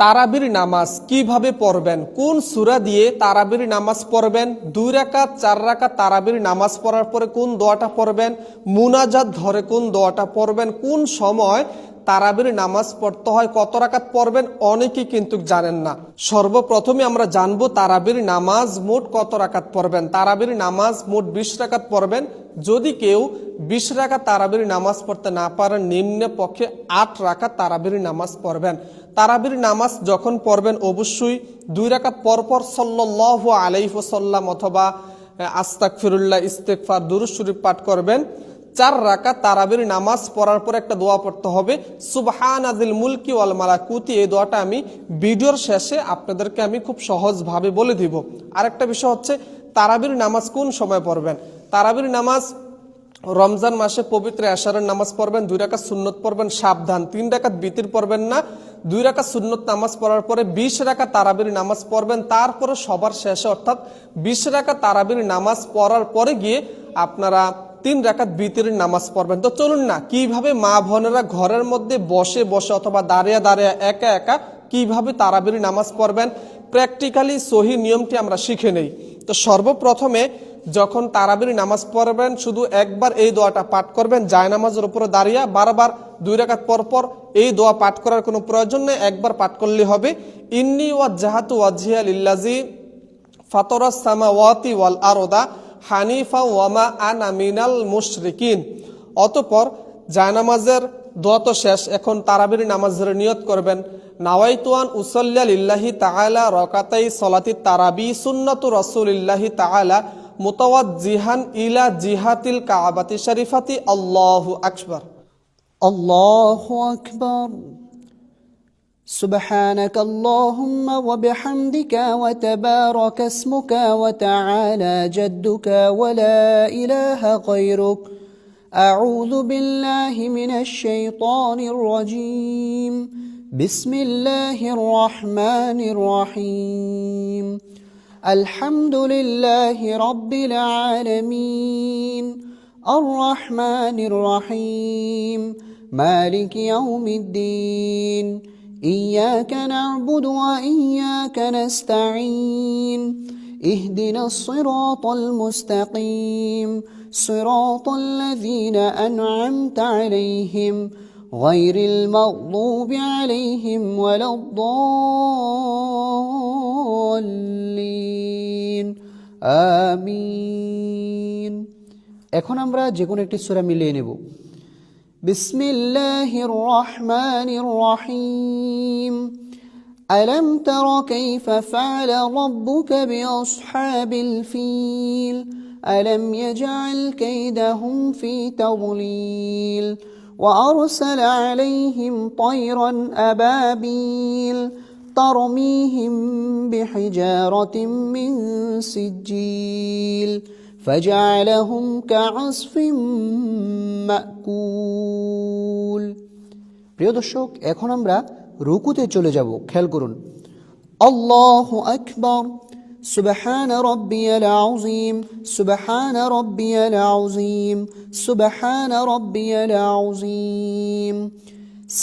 তারাবির নামাজ কিভাবে পড়বেন, কোন সূরা দিয়ে তারাবির নামাজ পড়বেন, 2 রাকাত 4 রাকাত তারাবির নামাজ পড়ার পরে কোন দোয়াটা পড়বেন, মুনাজাত ধরে কোন দোয়াটা পড়বেন, কোন সময় তারাবির নামাজ পড়তে হয়, কত রাকাত পড়বেন, অনেকেই কিন্তু জানেন না। সর্বপ্রথমে আমরা জানবো তারাবির নামাজ মোট কত রাকাত পড়বেন। তারাবির নামাজ মোট 20 রাকাত পড়বেন। যদি কেউ 20 রাকাত তারাবির নামাজ পড়তে না পারেন, নিম্ন পক্ষে 8 রাকাত তারাবির নামাজ পড়বেন। তারাবির নামাজ যখন পড়বেন অবশ্যই 2 রাকাত পরপর সাল্লাল্লাহু আলাইহি ওয়াসাল্লাম অথবা আস্তাগফিরুল্লাহ, ইস্তেগফার, দুরূদ শরীফ পাঠ করবেন। 4 রাকাত তারাবির নামাজ পড়ার পর একটা দোয়া পড়তে হবে, সুবহানাজিল মুলকি ওয়াল মালাকুতি। এই দোয়াটা আমি ভিডিওর শেষে আপনাদেরকে আমি খুব সহজভাবে বলে দিব। আরেকটা বিষয় হচ্ছে তারাবির নামাজ কোন সময় পড়বেন। তারাবির নামাজ রমজান মাসে পবিত্র এশারের নামাজ পড়বেন, 2 রাকাত সুন্নত পড়বেন, সাবধান 3 রাকাত বিতির পড়বেন না। 2 রাকাত সুন্নত নামাজ পড়ার পরে 20 রাকাত তারাবির নামাজ পড়বেন। তারপরে সবার শেষে অর্থাৎ 20 রাকাত তারাবির নামাজ পড়ার পরে গিয়ে আপনারা 3 রাকাত বিতিরের নামাজ পড়বেন। তো চলুন না কিভাবে মা বোনেরা ঘরের মধ্যে বসে বসে অথবা দাঁড়িয়ে দাঁড়িয়ে একা একা কিভাবে তারাবির নামাজ পড়বেন, প্র্যাকটিক্যালি সহি নিয়মটি আমরা শিখে নেই। তো সর্বপ্রথমে যখন তারাবির নামাজ পড়বেন শুধু একবার এই দোয়াটা পাঠ করবেন, জায়নামাজের উপরে দাঁড়িয়ে বারবার 2 রাকাত পরপর এই দোয়া পাঠ করার কোনো প্রয়োজন নেই, একবার পাঠ করলে হবে। ইন্নী ওয়াজ্জাহাতু ওয়াজহিয়া লিল্লাযী ফাতারাস সামাওয়াতি ওয়াল আরদা হানিফা ওয়ামা আনা মিনাল মুশরিকিন। অতঃপর জায়নামাজের দোয়া তো শেষ, এখন তারাবির নামাজের নিয়ত করবেন। নাওয়াইতু আন উসাল্লিয়া লিল্লাহি তাআলা রাকাতাই সলাতি তারাবি সুন্নাতু রাসূলিল্লাহি তাআলা মুতাওয়াজ্জিহান ইলা জিহাতিল কাবাতি শরীফাতি। আল্লাহু আকবার। আল্লাহু আকবার। سبحانك اللهم وبحمدك وتبارك اسمك وتعالى جدك ولا إله غيرك. أعوذ بالله من الشيطان الرجيم. بسم الله الرحمن الرحيم. الحمد لله رب العالمين الرحمن الرحيم مالك يوم الدين. إياك نعبد وإياك نستعين. اهدنا الصراط المستقيم صراط الذين أنعمت عليهم غير المغضوب عليهم ولا الضالين آمين. এখন আমরা যে কোনো একটি সূরা মিলিয়ে নেব। بسم الله الرحمن الرحيم. ألم تر كيف فعل ربك بأصحاب الفيل ألم يجعل كيدهم في تضليل وأرسل عليهم طيرا أبابيل ترميهم بحجارة من سجيل فجعلهم كعصف মাকুল। প্রিয় দর্শক, এখন আমরা রুকুতে চলে যাব, খেয়াল করুন। আল্লাহু আকবার। সুবহান রাব্বিয়াল আযীম সুবহান রাব্বিয়াল আযীম সুবহান রাব্বিয়াল আযীম।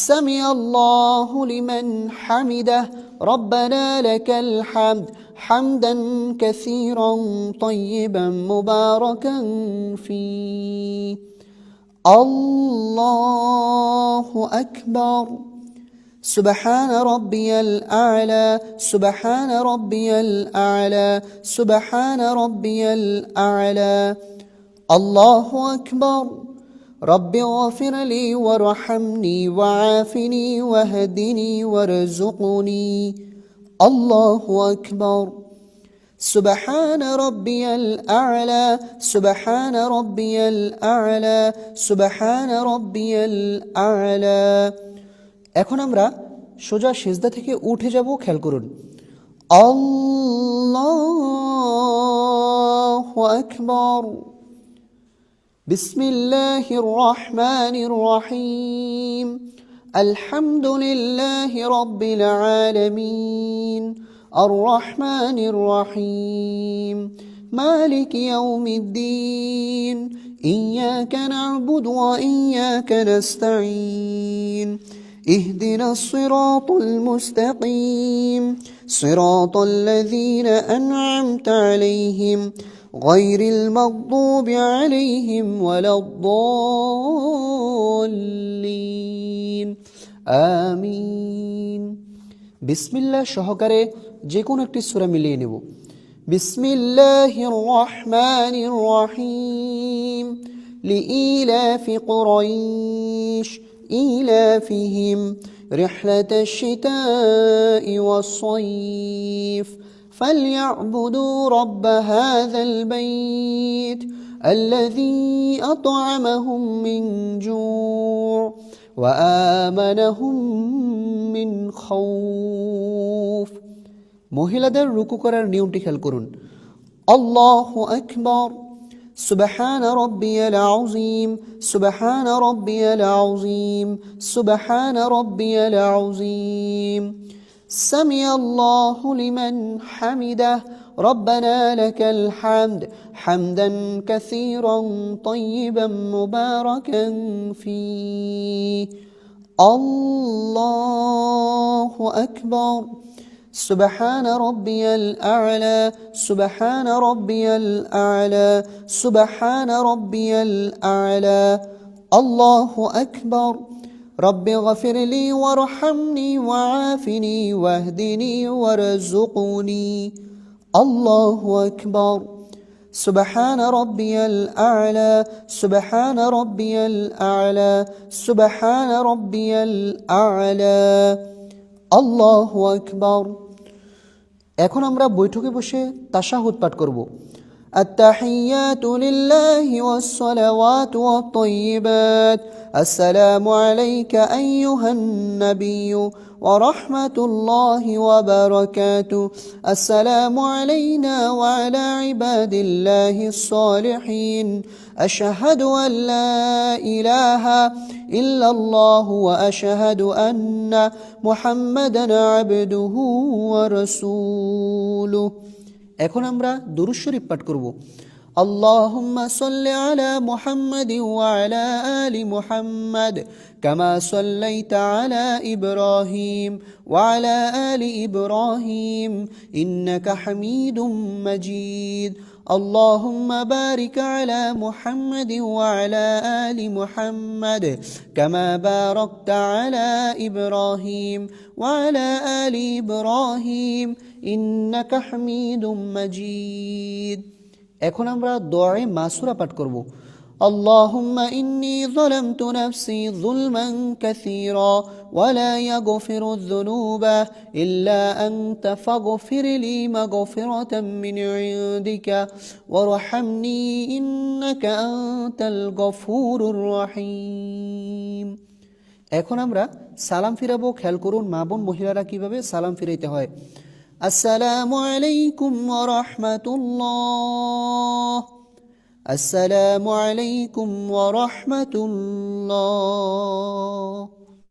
সামিআল্লাহু লিমান হামিদাহ রব্বানা লাকাল হামদ حمدا كثيرا طيبا مباركا فيه. الله أكبر. سبحان ربي الأعلى سبحان ربي الأعلى سبحان ربي الأعلى. الله أكبر. رب اغفر لي وارحمني وعافني واهدني وارزقني. الله أكبر. سبحان ربي الأعلى سبحان ربي الأعلى سبحان ربي الأعلى. এখন আমরা সোজা সিজদা থেকে উঠে যাব, খেয়াল করুন। আল্লাহু আকবার। বিসমিল্লাহির রহমানির রহিম। الحمد لله رب العالمين الرحمن الرحيم مالك يوم الدين. إياك نعبد وإياك نستعين. اهدنا الصراط المستقيم صراط الذين أنعمت عليهم غير المغضوب عليهم ولا الضالين آمين বিসমিল্লাহ সহকারে যে কোনো একটি সূরা মিলিয়ে নেব বিসমিল্লাহির রহমানির রহিম লিইলাফি কুরাইশ إيلافهم رحلة الشتاء والصيف فليعبدوا رب هذا البيت الذي أطعمهم من جوع وآمنهم من خوف মহিলাদের রুকু করার নিয়মটি খেয়াল করুন আল্লাহু আকবার سبحان ربي العظيم سبحان ربي العظيم سبحان ربي العظيم سمع الله لمن حمده ربنا لك الحمد حمدا كثيرا طيبا مباركا فيه الله أكبر سبحان ربي الأعلى سبحان ربي الأعلى سبحان ربي الأعلى الله أكبر رب اغفر لي وارحمني وعافني واهدني وارزقني الله أكبر سبحان ربي الأعلى سبحان ربي الأعلى سبحان ربي الأعلى الله أكبر এখন আমরা বৈঠকে বসে তাশাহুদ পাঠ করব التحيات لله والصلوات والطيبات السلام عليك أيها النبي ورحمة الله وبركاته السلام علينا وعلى عباد الله الصالحين أشهد أن لا إله إلا الله وأشهد أن محمدا عبده ورسوله এখন আমরা দুরূদ শরীফ পাঠ করব اللهم صل على محمد وعلى آل محمد كما صليت على إبراهيم وعلى آل إبراهيم إنك حميد مجيد اللهم بارك على محمد وعلى آل محمد كما باركت على إبراهيم وعلى آل إبراهيم إنك حميد مجيد এখন আমরা দোয়ায়ে মাসুরা পাঠ করব اللهم إني ظلمت نفسي ظلما كثيرا ولا يغفر الذنوب إلا أنت فاغفر لي مغفرة من عندك وارحمني إنك أنت الغفور الرحيم এখন আমরা সালাম ফিরাবো খেয়াল করুন মা বোন মহিলারা কিভাবে সালাম ফিরাইতে হয় আসসালামু আলাইকুম ওয়া রাহমাতুল্লাহ السلام عليكم ورحمة الله